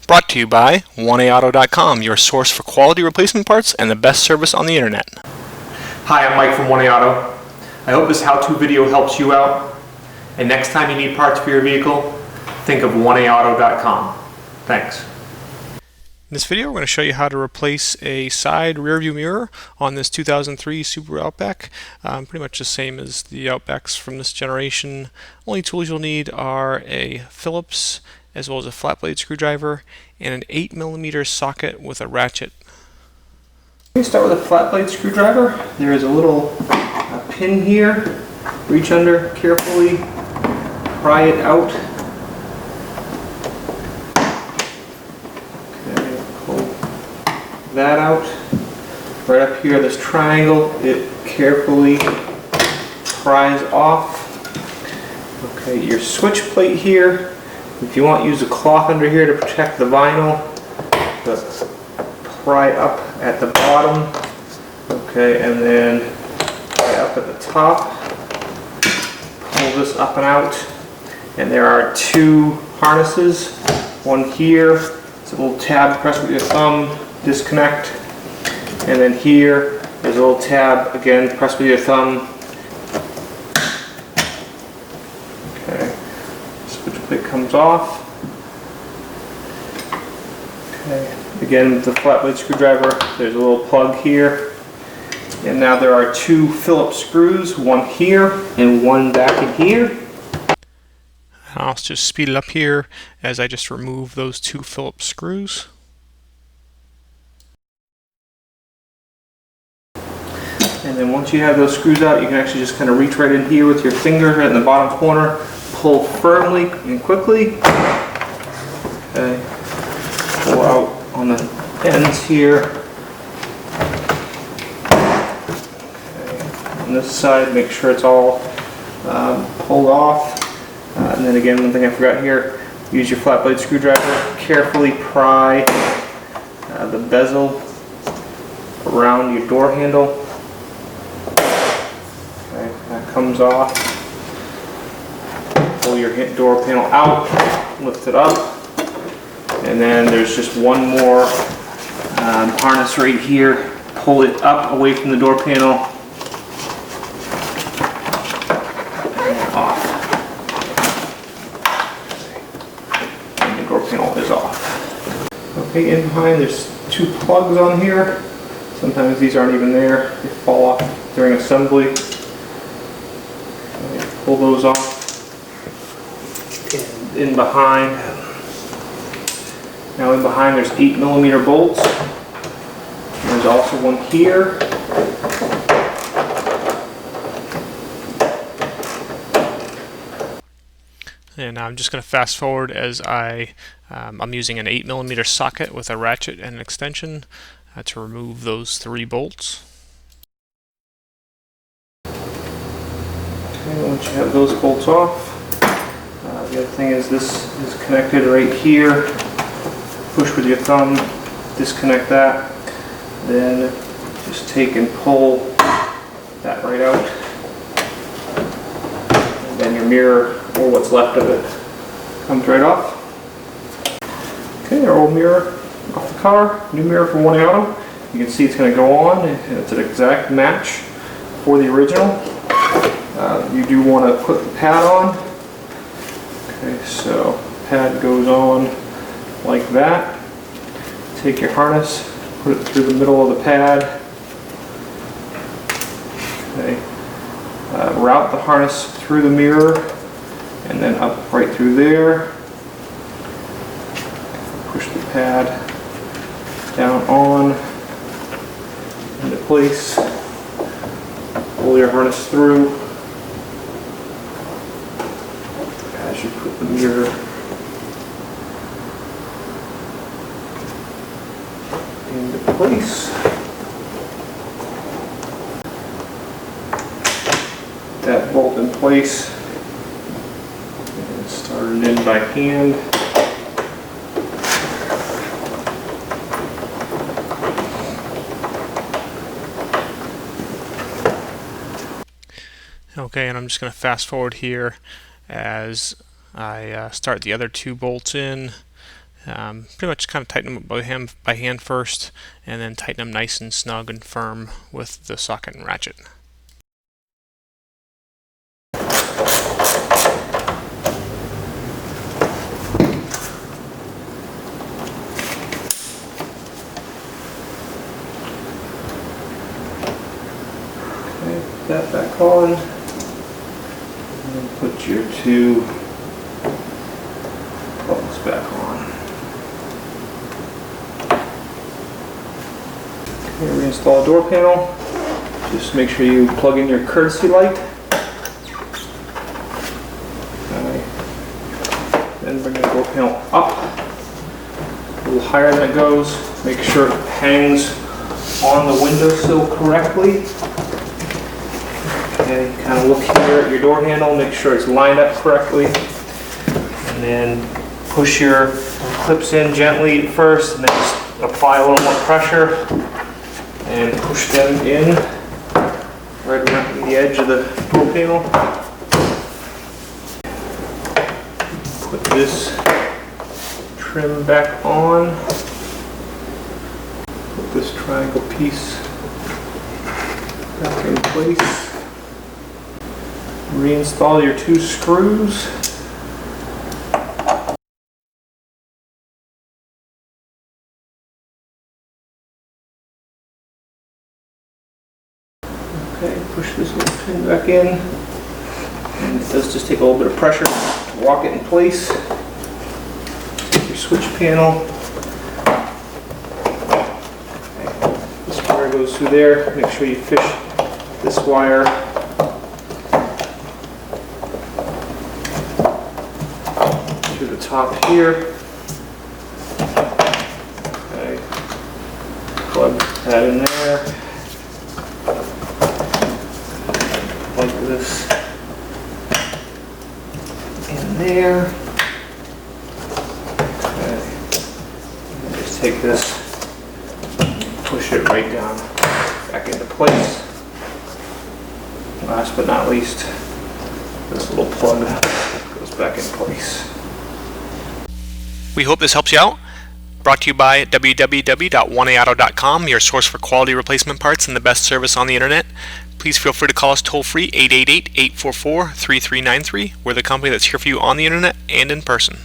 Brought to you by 1AAuto.com, your source for quality replacement parts and the best service on the internet. Hi, I'm Mike from 1AAuto. I hope this how-to video helps you out. And next time you need parts for your vehicle, think of 1AAuto.com. Thanks. In this video, we're going to show you how to replace a side rear view mirror on this 2003 Subaru Outback. Pretty much the same as the Outbacks from this generation. Only tools you'll need are a Phillips, as well as a flat blade screwdriver, and an 8mm socket with a ratchet. Let me start with a flat blade screwdriver. There is a little pin here. Reach under carefully, pry it out. Okay, pull that out. Right up here, this triangle, it carefully pries off. Okay, your switch plate here. If you want, use a cloth under here to protect the vinyl. But pry up at the bottom. Okay, and then pry up at the top. Pull this up and out. And there are two harnesses. One here, it's a little tab, press with your thumb, disconnect. And then here, there's a little tab, again, press with your thumb. It comes off. Okay. Again, with the flat blade screwdriver, there's a little plug here. And now there are two Phillips screws, one here and one back in here. I'll just speed it up here as I just remove those two Phillips screws. And then once you have those screws out, you can actually just kind of reach right in here with your finger right in the bottom corner. Pull firmly and quickly. Okay. Pull out on the ends here. Okay. On this side, make sure it's all pulled off. And then again, one thing I forgot here, use your flat blade screwdriver. Carefully pry the bezel around your door handle. Okay, that comes off. Pull your door panel out, lift it up, and then there's just one more harness right here. Pull it up away from the door panel and off. And the door panel is off. Okay, in behind there's two plugs on here. Sometimes these aren't even there. They fall off during assembly. Okay, pull those off. In behind. Now in behind there's 8mm bolts. There's also one here. And now I'm just going to fast forward as I'm using an 8mm socket with a ratchet and an extension to remove those three bolts. Okay, once you have those bolts off, the other thing is this is connected right here. Push with your thumb, disconnect that. Then just take and pull that right out. And then your mirror, or what's left of it, comes right off. Okay, our old mirror off the car. New mirror from 1AAuto. You can see it's going to go on, and it's an exact match for the original. You do want to put the pad on. Okay, so pad goes on like that. Take your harness, put it through the middle of the pad. Okay. Route the harness through the mirror and then up right through there. Push the pad down on into place. Pull your harness through. As you put the mirror into place. That bolt in place. And start it in by hand. Okay, and I'm just going to fast forward here as I start the other two bolts in. Pretty much kind of tighten them up by hand first, and then tighten them nice and snug and firm with the socket and ratchet. Put that back on, and then put your two plugs back on. Okay, reinstall door panel. Just make sure you plug in your courtesy light. Okay. Then bring the door panel up, a little higher than it goes. Make sure it hangs on the windowsill correctly. Okay, kind of look here at your door handle, make sure it's lined up correctly, and then push your clips in gently first, and then just apply a little more pressure and push them in right around the edge of the door panel. Put this trim back on. Put this triangle piece back in place. Reinstall your two screws. Okay, push this little pin back in. And it does just take a little bit of pressure to lock it in place. Your switch panel. Okay. This wire goes through there. Make sure you fish this wire to the top here. Okay. Plug that in there. Plug this in there. Okay. And just take this, push it right down back into place. Last but not least, this little plug goes back in place. We hope this helps you out. Brought to you by www.1aauto.com, your source for quality replacement parts and the best service on the internet. Please feel free to call us toll free 888-844-3393. We're the company that's here for you on the internet and in person.